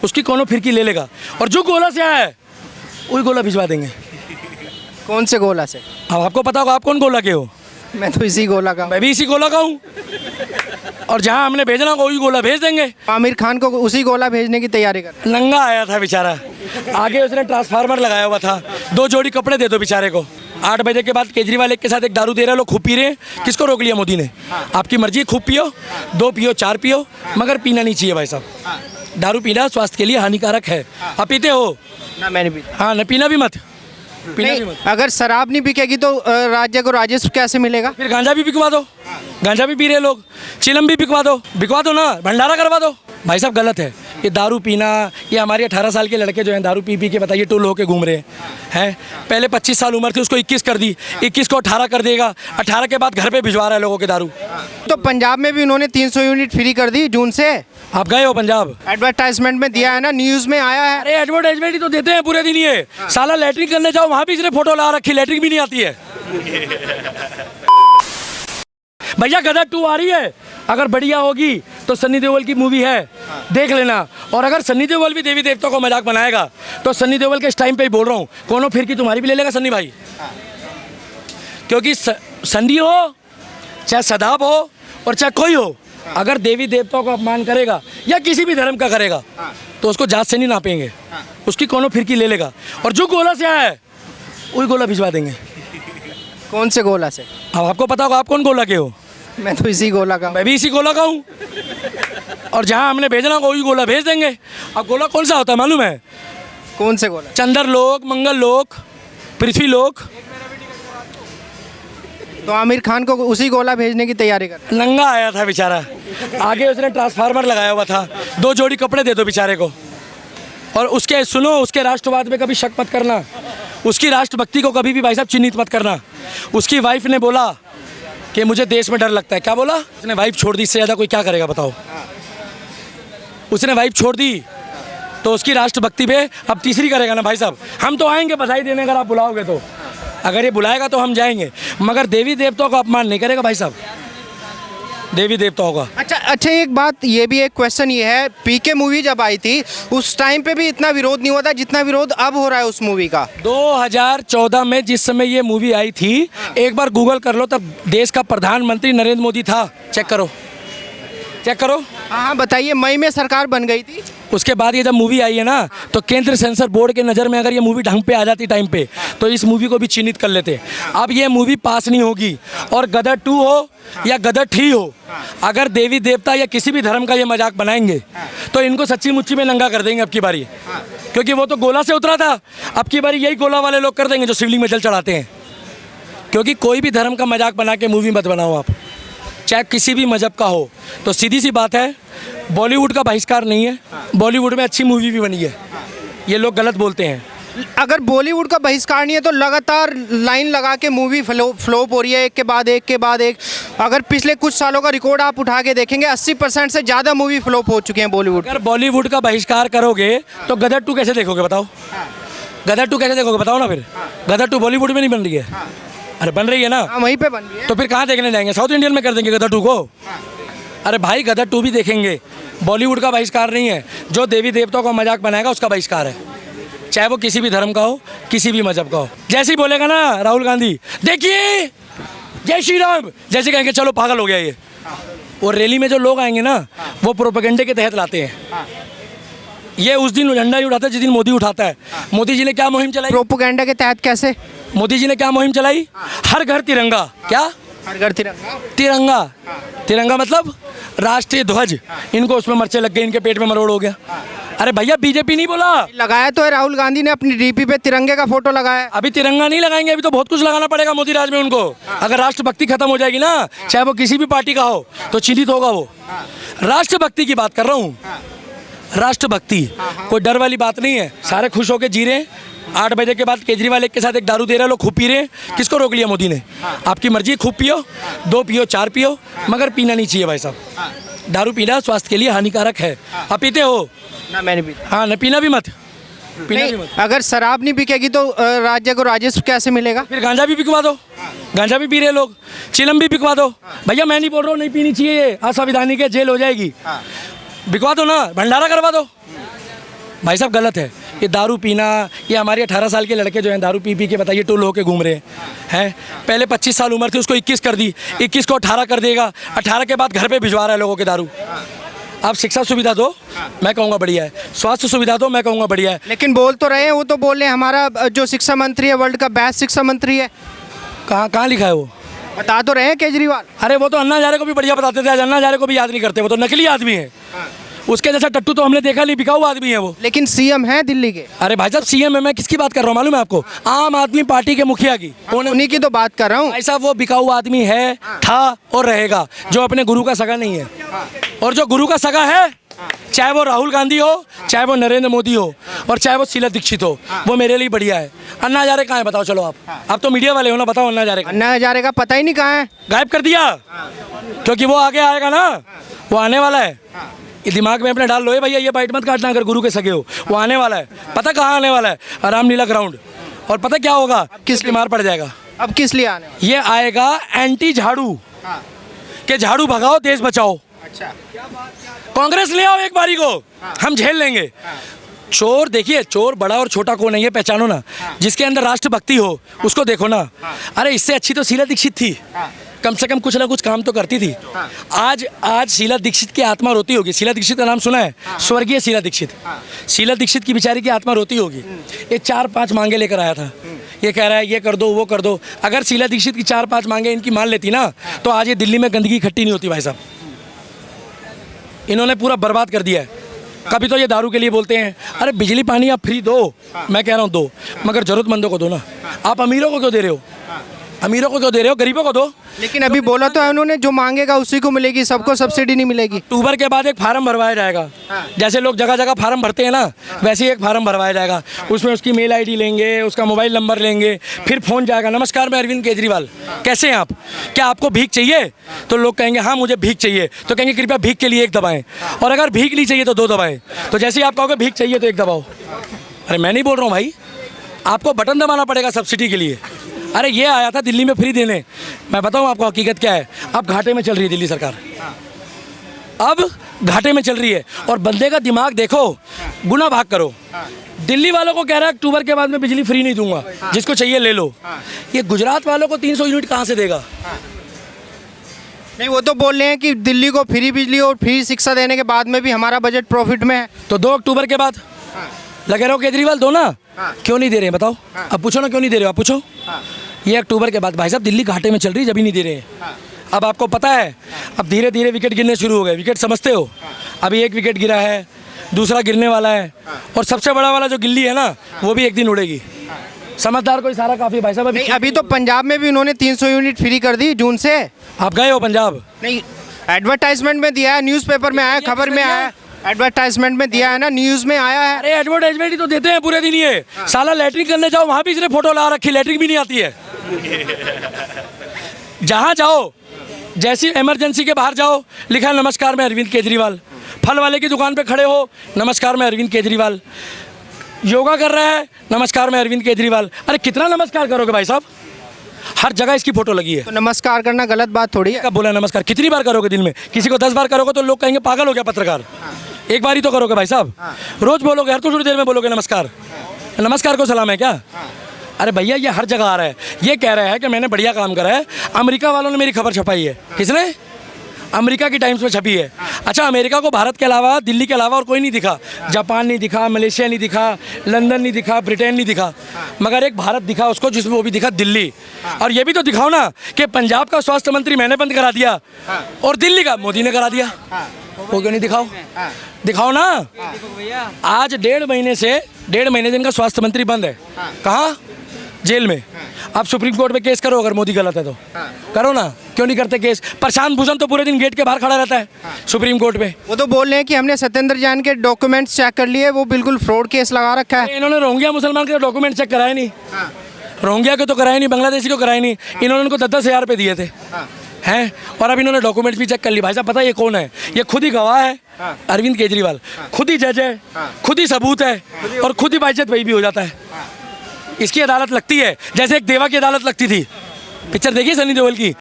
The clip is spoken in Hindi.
उसकी कोनो फिरकी ले लेगा, और जो गोला से आया है वही गोला भिजवा देंगे। कौन से गोला से? अब आपको पता होगा, आप कौन गोला के हो? मैं तो इसी गोला का। मैं भी इसी गोला का हूँ, और जहाँ हमने भेजना होगा वही गोला भेज देंगे। आमिर खान को उसी गोला भेजने की तैयारी कर। नंगा आया था बेचारा, आगे उसने ट्रांसफार्मर लगाया हुआ था। 2 जोड़ी कपड़े दे दो बेचारे को। 8 बजे के बाद केजरीवाल एक के साथ एक दारू दे रहे, लोग खूब पी रहे हैं। किसको रोक लिया मोदी ने? आपकी मर्जी, खूब पियो, 2 पियो 4 पियो, मगर पीना नहीं चाहिए भाई साहब। दारू पीना स्वास्थ्य के लिए हानिकारक है। आप पीते हो ना? मैंने भी। हाँ, न पीना भी मत, पीना भी मत। अगर शराब नहीं बिकेगी तो राज्य को राजस्व कैसे मिलेगा? फिर गांजा भी बिकवा दो, गांजा भी पी रहे लोग, चिलम भी बिकवा दो ना, भंडारा करवा दो। भाई साहब गलत है ये दारू पीना। ये हमारे 18 साल के लड़के जो हैं दारू पी पी के बताइए टोल होके घूम रहे हैं। पहले 25 साल उम्र थी, उसको 21 कर दी, 21 को 18 कर देगा, 18 के बाद घर पे भिजवा रहा है लोगों के दारू। तो पंजाब में भी उन्होंने 300 यूनिट फ्री कर दी जून से। आप गए हो पंजाब? एडवर्टाइजमेंट में दिया है ना, न्यूज में आया है। अरे एडवर्टाइजमेंट ही तो देते हैं पूरे दिन ये। साला लैट्रिन करने जाओ, वहाँ भी इसने फोटो ला रखी, लैट्रिन भी नहीं आती है। भैया गदर 2 आ रही है, अगर बढ़िया होगी तो सन्नी देओल की मूवी है, देख लेना। और अगर सन्नी देओल भी देवी देवताओं को मजाक बनाएगा तो सन्नी देओल के इस टाइम पे ही बोल रहा हूँ, कोनो फिर की तुम्हारी भी ले लेगा सन्नी भाई। क्योंकि सन्नी हो चाहे सदाब हो और चाहे कोई हो, अगर देवी देवताओं का अपमान करेगा या किसी भी धर्म का करेगा तो उसको जात से नहीं नापेंगे, उसकी कोनो फिरकी ले लेगा, और जो गोला से आया है वही गोला भिजवा देंगे। कौन से गोला से? अब आपको पता होगा, आप कौन गोला के हो? मैं तो इसी गोला का। मैं भी इसी गोला का हूँ, और जहाँ हमने भेजना होगा वही गोला भेज देंगे। अब गोला कौन सा होता है मालूम है? कौन से गोला? चंद्र लोक, मंगल लोक, पृथ्वी लोक। तो आमिर खान को उसी गोला भेजने की तैयारी कर। नंगा आया था बेचारा, आगे उसने ट्रांसफार्मर लगाया हुआ था। 2 जोड़ी कपड़े दे दो बेचारे को। और उसके सुनो, उसके राष्ट्रवाद में कभी शक मत करना, उसकी राष्ट्रभक्ति को कभी भी भाई साहब चिन्हित मत करना। उसकी वाइफ ने बोला कि मुझे देश में डर लगता है। क्या बोला? उसने वाइफ छोड़ दी, इससे ज़्यादा कोई क्या करेगा बताओ? उसने वाइफ छोड़ दी तो उसकी राष्ट्रभक्ति पे अब तीसरी करेगा ना भाई साहब। हम तो आएंगे बधाई देने, अगर आप बुलाओगे तो। अगर ये बुलाएगा तो हम जाएंगे, मगर देवी देवताओं का अपमान नहीं करेगा भाई साहब, देवी देवताओं का। अच्छा एक बात, ये भी एक क्वेश्चन ये है, पीके मूवी जब आई थी उस टाइम पे भी इतना विरोध नहीं हुआ था जितना विरोध अब हो रहा है उस मूवी का। 2014 में जिस समय ये मूवी आई थी, एक बार गूगल कर लो, तब देश का प्रधानमंत्री नरेंद्र मोदी था। चेक करो, चेक करो। हाँ बताइए, मई में सरकार बन गई थी। उसके बाद ये जब मूवी आई है ना, तो केंद्र सेंसर बोर्ड के नज़र में अगर ये मूवी ढंग पे आ जाती टाइम पे, तो इस मूवी को भी चिन्हित कर लेते। अब ये मूवी पास नहीं होगी, और गदर 2 हो या गदर 3 हो, अगर देवी देवता या किसी भी धर्म का ये मजाक बनाएंगे तो इनको सच्ची मुच्ची में नंगा कर देंगे अब की बारी। क्योंकि वो तो गोला से उतरा था, अब की बारी यही गोला वाले लोग कर देंगे जो शिवलिंग में जल चढ़ाते हैं। क्योंकि कोई भी धर्म का मजाक बना के मूवी मत बनाओ आप, चाहे किसी भी मजहब का हो। तो सीधी सी बात है, बॉलीवुड का बहिष्कार नहीं है, बॉलीवुड में अच्छी मूवी भी बनी है, ये लोग गलत बोलते हैं। अगर बॉलीवुड का बहिष्कार नहीं है तो लगातार लाइन लगा के मूवी फ्लॉप हो रही है, एक के बाद एक के बाद एक। अगर पिछले कुछ सालों का रिकॉर्ड आप उठा के देखेंगे, 80% से ज़्यादा मूवी फ्लॉप हो चुके हैं बॉलीवुड। अगर बॉलीवुड का बहिष्कार करोगे तो गदर 2 कैसे देखोगे बताओ? गदर 2 कैसे देखोगे बताओ ना? फिर गदर 2 बॉलीवुड में नहीं बन रही है। अरे बन रही है ना, वहीं पे बन रही है। तो फिर कहाँ देखने जाएंगे? साउथ इंडियन में कर देंगे गदर 2 को। अरे भाई गदर 2 भी देखेंगे, बॉलीवुड का बहिष्कार नहीं है। जो देवी देवताओं का मजाक बनाएगा उसका बहिष्कार है, चाहे वो किसी भी धर्म का हो, किसी भी मजहब का हो। जैसे ही बोलेगा ना राहुल गांधी, देखिए जय श्री राम, जैसे कहेंगे चलो पागल हो गया ये। और रैली में जो लोग आएंगे ना, वो प्रोपेगेंडे के तहत लाते हैं। ये उस दिन झंडा ही उठाता है जिस दिन मोदी उठाता है। मोदी जी ने क्या मुहिम चलाई? प्रोपेगेंडा के तहत कैसे? मोदी जी ने क्या मुहिम चलाई? हर घर तिरंगा। क्या? हर घर तिरंगा। तिरंगा, तिरंगा मतलब राष्ट्रीय ध्वज। इनको उसमें मर्चे लग गए, इनके पेट में मरोड़ हो गया। अरे भैया बीजेपी नहीं बोला, लगाया तो है राहुल गांधी ने अपनी डीपी पे तिरंगे का फोटो लगाया। अभी तिरंगा नहीं लगाएंगे, अभी तो बहुत कुछ लगाना पड़ेगा मोदी राज में उनको। अगर राष्ट्रभक्ति खत्म हो जाएगी ना, चाहे वो किसी भी पार्टी का हो, तो चिन्हित होगा वो। राष्ट्रभक्ति की बात कर रहा हूँ, राष्ट्रभक्ति, कोई डर वाली बात नहीं है। सारे खुश होकर जी रहे हैं। 8 बजे के बाद केजरीवाल एक के साथ एक दारू दे रहे, लोग खूब पी रहे हैं। किसको रोक लिया मोदी ने? आपकी मर्जी, खूब पियो, 2 पियो 4 पियो, मगर पीना नहीं चाहिए भाई साहब। दारू पीना स्वास्थ्य के लिए हानिकारक है। आप पीते हो ना? मैंने भी। हाँ, न पीना भी मत, पीना भी मत। अगर शराब नहीं बिकेगी तो राज्य को राजस्व कैसे मिलेगा? फिर गांजा भी बिकवा दो, गांजा भी पी रहे लोग, चिलम भी बिकवा दो। भैया मैं नहीं बोल रहा हूँ नहीं पीनी चाहिए, ये असंवैधानिक है, जेल हो जाएगी। बिकवा दो ना, भंडारा करवा दो। भाई साहब गलत है ये दारू पीना। ये हमारे 18 साल के लड़के जो हैं दारू पी के बताइए टोल होके घूम रहे हैं। पहले 25 साल उम्र थी उसको 21 कर दी, 21 को 18 कर देगा, 18 के बाद घर पे भिजवा रहा है लोगों के दारू। आप शिक्षा सुविधा दो, मैं कहूँगा बढ़िया है। स्वास्थ्य सुविधा दो, मैं कहूँगा बढ़िया है। लेकिन बोल तो रहे हैं, वो तो बोल रहे हैं हमारा जो शिक्षा मंत्री है वर्ल्ड का बेस्ट शिक्षा मंत्री है। कहाँ कहाँ लिखा है वो? बता तो रहे हैं केजरीवाल। अरे वो तो अन्ना हजारे को भी बढ़िया बताते थे, आज अन्ना हजारे को भी याद नहीं करते। वो तो नकली आदमी है। उसके जैसा टट्टू तो हमने देखा नहीं, बिकाऊ आदमी है वो। लेकिन सीएम है दिल्ली के। अरे भाई साहब सीएम है, मैं किसकी बात कर रहा हूँ मालूम है आपको? आम आदमी पार्टी के मुखिया की। उन्हीं की तो बात कर रहा हूँ। भाई साहब वो बिकाऊ आदमी है, था और रहेगा, जो अपने गुरु का सगा नहीं है। और जो गुरु का सगा है, चाहे वो राहुल गांधी हो, चाहे वो नरेंद्र मोदी हो, और चाहे वो शीला दीक्षित हो, वो मेरे लिए बढ़िया है। अन्ना हजारे कहाँ है बताओ? चलो आप तो मीडिया वाले हो ना, बताओ अन्ना हजारे। अन्ना हजारे का पता ही नहीं कहाँ है, गायब कर दिया। क्योंकि वो आगे आएगा ना, वो आने वाला है। ये दिमाग में अपने डाल लो भैया, ये बाइट मत काटना अगर गुरु के सगे हो। वो आने वाला है, पता कहाँ आने वाला है? रामलीला ग्राउंड। और पता क्या होगा? किस लिए मार पड़ जाएगा? अब किस लिए आने वाला? ये आएगा एंटी झाड़ू के झाड़ू भगाओ देश बचाओ। अच्छा, कांग्रेस ले आओ एक बारी को, हम झेल लेंगे। चोर देखिए, चोर बड़ा और छोटा कौन है ये पहचानो ना। जिसके अंदर राष्ट्रभक्ति हो उसको देखो ना। अरे इससे अच्छी तो शीला दीक्षित थी, कम से कम कुछ ना कुछ काम तो करती थी। आज शीला दीक्षित की आत्मा रोती होगी। शीला दीक्षित का नाम सुना है? स्वर्गीय शीला दीक्षित। शीला दीक्षित की बेचारी की आत्मा रोती होगी। ये 4-5 मांगे लेकर आया था, ये कह रहा है ये कर दो वो कर दो। अगर शीला दीक्षित की 4-5 मांगे इनकी मान लेती ना, तो आज ये दिल्ली में गंदगी इकट्ठी नहीं होती भाई साहब। इन्होंने पूरा बर्बाद कर दिया है। कभी तो ये दारू के लिए बोलते हैं, अरे बिजली पानी आप फ्री दो, मैं कह रहा हूँ दो, मगर जरूरतमंदों को दो ना। आप अमीरों को क्यों दे रहे हो? अमीरों को क्यों दे रहे हो? गरीबों को दो। लेकिन अभी बोला तो है उन्होंने, जो मांगेगा उसी को मिलेगी, सबको सब्सिडी नहीं मिलेगी। अक्टूबर के बाद एक फार्म भरवाया जाएगा। जैसे लोग जगह जगह फार्म भरते हैं ना, वैसे ही एक फार्म भरवाया जाएगा। उसमें उसकी मेल आईडी लेंगे, उसका मोबाइल नंबर लेंगे, फिर फ़ोन जाएगा, नमस्कार मैं अरविंद केजरीवाल, कैसे हैं आप? क्या आपको भीख चाहिए? तो लोग कहेंगे हाँ मुझे भीख चाहिए, तो कहेंगे कृपया भीख के लिए 1 दबाएं, और अगर भीख नहीं चाहिए तो 2 दबाएं। तो जैसे ही आप कहोगे भीख चाहिए तो 1 दबाओ। अरे मैं नहीं बोल रहा हूँ भाई, आपको बटन दबाना पड़ेगा सब्सिडी के लिए। अरे ये आया था दिल्ली में फ्री देने। मैं बताऊं आपको हकीकत क्या है? अब घाटे में चल रही है दिल्ली सरकार, अब घाटे में चल रही है। और बंदे का दिमाग देखो, गुना भाग करो। दिल्ली वालों को कह रहा है अक्टूबर के बाद मैं बिजली फ्री नहीं दूंगा, जिसको चाहिए ले लो। ये गुजरात वालों को 300 यूनिट कहाँ से देगा? नहीं, वो तो बोल रहे हैं कि दिल्ली को फ्री बिजली और फ्री शिक्षा देने के बाद में भी हमारा बजट प्रॉफिट में है। तो 2 अक्टूबर के बाद लगे रहो केजरीवाल, दो ना। क्यों नहीं दे रहे बताओ? अब पूछो ना, क्यों नहीं दे रहे हो? आप पूछो। ये अक्टूबर के बाद भाई साहब दिल्ली घाटे में चल रही है, जब ही नहीं दे रहे हैं। अब आपको पता है, अब धीरे धीरे विकेट गिरने शुरू हो गए। विकेट समझते हो? अभी 1 विकेट गिरा है, दूसरा गिरने वाला है, और सबसे बड़ा वाला जो गिल्ली है ना, वो भी एक दिन उड़ेगी। समझदार को इशारा काफ़ी भाई साहब। अभी तो पंजाब में भी उन्होंने 300 यूनिट फ्री कर दी जून से। आप गए हो पंजाब? नहीं, एडवर्टाइजमेंट में दिया है, न्यूज़पेपर में आया, खबर में आया, एडवर्टाइजमेंट में दिया है ना, न्यूज़ में आया है। अरे एडवर्टाइजमेंट ही तो देते हैं पूरे दिन ये। साला लैट्रिन करने जाओ, वहाँ भी इसने फोटो ला रखी, लैट्रिन भी नहीं आती है। जहाँ जाओ, जैसी इमरजेंसी के बाहर जाओ, लिखा है नमस्कार मैं अरविंद केजरीवाल। फल वाले की दुकान पे खड़े हो, नमस्कार मैं अरविंद केजरीवाल। योगा कर रहा है, नमस्कार मैं अरविंद केजरीवाल। अरे कितना नमस्कार करोगे भाई साहब? हर जगह इसकी फोटो लगी है। तो नमस्कार करना गलत बात थोड़ी है। कब बोला नमस्कार? कितनी बार करोगे दिन में? किसी को 10 बार करोगे तो लोग कहेंगे पागल हो गया पत्रकार। एक बार ही तो करोगे भाई साहब, रोज बोलोगे, हर थोड़ी देर में बोलोगे नमस्कार। नमस्कार को सलाम है क्या? अरे भैया ये हर जगह आ रहा है। ये कह रहा है कि मैंने बढ़िया काम करा है। अमेरिका वालों ने मेरी खबर छपाई है। किसने? अमेरिका की टाइम्स में छपी है। अच्छा, अमेरिका को भारत के अलावा, दिल्ली के अलावा और कोई नहीं दिखा। जापान नहीं दिखा, मलेशिया नहीं दिखा, लंदन नहीं दिखा, ब्रिटेन नहीं दिखा, मगर एक भारत दिखा उसको, जिसमें वो भी दिखा दिल्ली। और ये भी तो दिखाओ ना कि पंजाब का स्वास्थ्य मंत्री मैंने बंद करा दिया और दिल्ली का मोदी ने करा दिया। वो क्यों नहीं दिखाओ? दिखाओ ना। आज 1.5 महीने से इनका स्वास्थ्य मंत्री बंद है। कहाँ? जेल में। आप सुप्रीम कोर्ट में केस करो अगर मोदी गलत है तो। करो ना, क्यों नहीं करते केस? प्रशांत भूषण तो पूरे दिन गेट के बाहर खड़ा रहता है सुप्रीम कोर्ट पे। वो तो बोल रहे हैं कि हमने सत्येंद्र जैन के डॉक्यूमेंट्स चेक कर लिए, वो बिल्कुल फ्रॉड केस लगा रखा है। इन्होंने रोहिंग्या मुसलमान के डॉक्यूमेंट चेक कराए नहीं, रोहिंग्या के तो कराए नहीं, बांग्लादेशी को कराए नहीं। इन्होंने उनको 10-10 हज़ार रुपये दिए थे हैं, और अब इन्होंने डॉक्यूमेंट्स भी चेक कर ली। भाई साहब पता है ये कौन है? ये खुद ही गवाह है, अरविंद केजरीवाल। खुद ही जज है, खुद ही सबूत है, और खुद ही बाइज्जत वही भी हो जाता है। इसकी अदालत लगती है जैसे एक देवा की अदालत लगती थी। पिक्चर देखिए सनी देओल की,